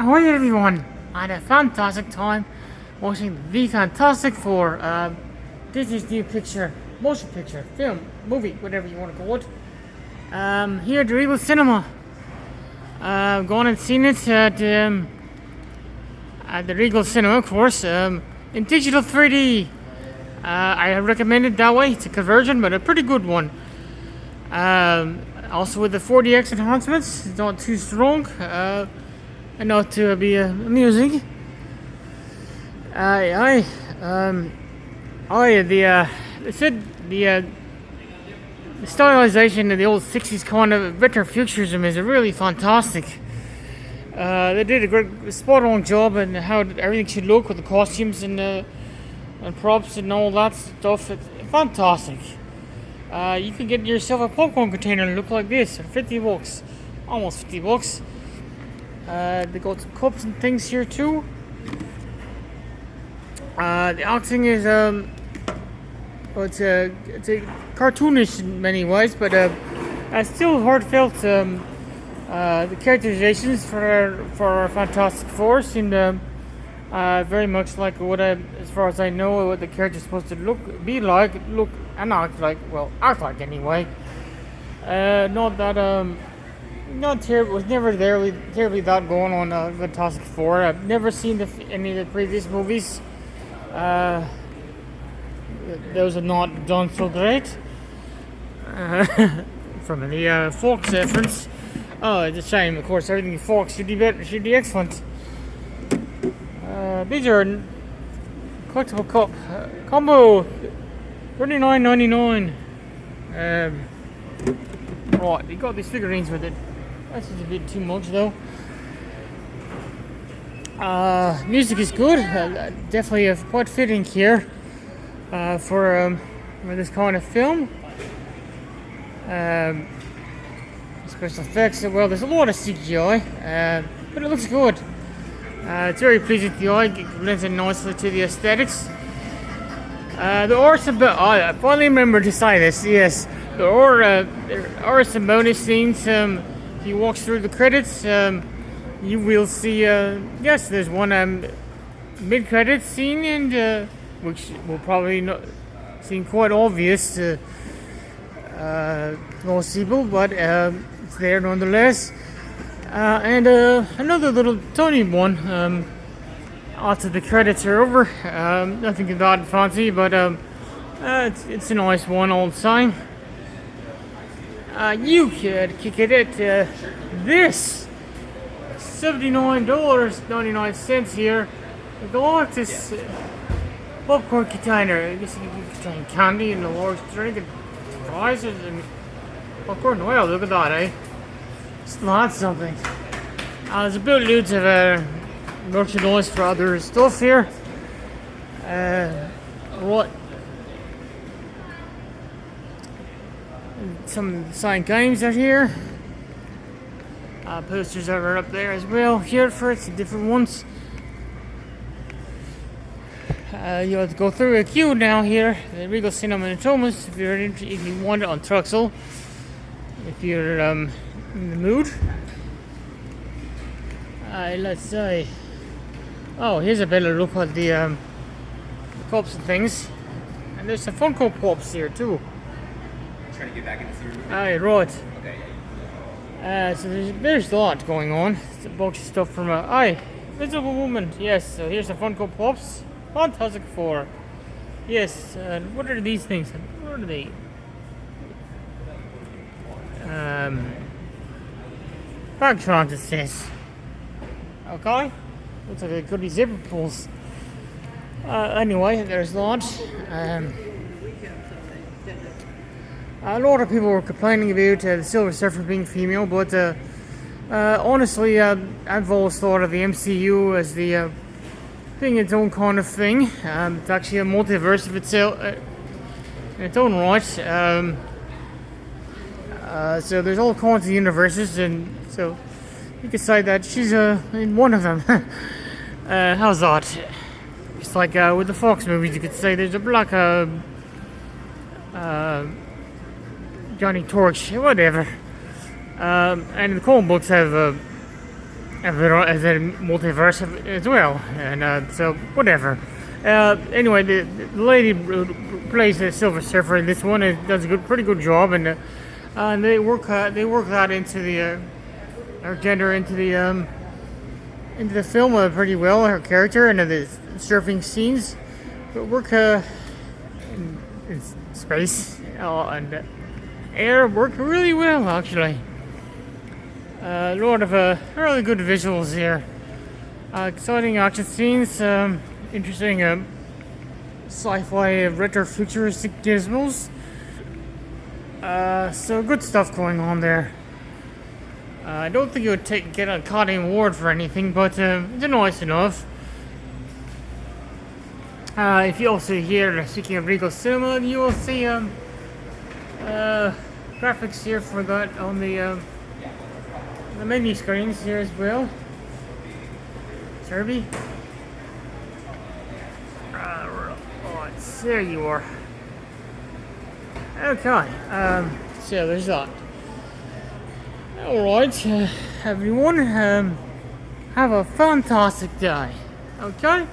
How are you, everyone? I had a fantastic time watching The Fantastic Four. Disney's new motion picture, film, movie, whatever you want to call it. Here at the Regal Cinema. I've gone and seen it at the Regal Cinema, of course, in digital 3D. I recommend it that way. It's a conversion, but a pretty good one. Also with the 4DX enhancements, it's not too strong. And not to be amusing. The stylization of the old 60s kind of retro futurism is really fantastic. They did a great, spot on job and how everything should look with the costumes and props and all that stuff. It's fantastic. You can get yourself a popcorn container and look like this for $50, almost $50. They got some cups and things here too. The acting is it's a cartoonish in many ways, but still heartfelt. The characterizations for our Fantastic Four seem very much like as far as I know, what the character's supposed to look and act like. Well, act like anyway. Not that not terrible. Was never terribly that going on Fantastic Four. I've never seen any of the previous movies. Those are not done so great. From the Fox efforts. Oh, it's a shame. Of course, everything Fox should be excellent. These are collectible cup combo, $39.99. Right, you got these figurines with it. That's just a bit too much though. Music is good. Definitely quite fitting here for this kind of film. Special effects. Well, there's a lot of CGI, but it looks good. It's very pleasing to the eye. It blends in nicely to the aesthetics. There are some. I finally remembered to say this. Yes, there are some bonus scenes. If you walk through the credits, you will see. Yes, there's one mid-credits scene, and which will probably not seem quite obvious to most people, but it's there nonetheless. And another little tiny one after the credits are over. Nothing that fancy, but it's a nice one all the same. You could kick it at this $79.99 here. The Galactus popcorn container. I guess you can contain candy and a large drink and prizes and popcorn. Well, look at that, eh? It's not something. There's a bit loads of merchandise for other stuff here. What? Some signed games out here. Posters are up there as well. Here for some different ones. You have to go through a queue now here at Regal Cinema in Thomas if you want it on Truxel. If you're in the mood. Let's say. Oh, here's a better look at the cups and things. And there's some Funko Pops here too. Trying to get back into the room. Right. Okay. So there's a lot going on. It's a bunch of stuff from Invisible Woman. Yes. So here's the Funko Pops. Fantastic Four. Yes. What are these things? What are they? Bagtron, it says. Okay. Looks like a goody zipper pulls. Anyway, there's that. A lot of people were complaining about the Silver Surfer being female, but honestly, I've always thought of the MCU as the being its own kind of thing. It's actually a multiverse of itself in its own right. So there's all kinds of universes, and so you could say that she's in one of them. How's that? It's like with the Fox movies, you could say there's a black Johnny Torch, whatever. And the comic books have as a multiverse as well, and so whatever. Anyway, the lady plays the Silver Surfer in this one and does a pretty good job, and they work that into her gender into the film pretty well. Her character and the surfing scenes work in space and air work really well actually. A lot of really good visuals here. Exciting action scenes, interesting sci-fi retro-futuristic gizmos. So good stuff going on there. I don't think it would get an Academy Award for anything, but it's nice enough. If you also hear, speaking of Regal Cinema, you will see graphics here for that on the menu screens here as well. Serby. There you are. Okay, so there's that. Alright, everyone, have a fantastic day. Okay?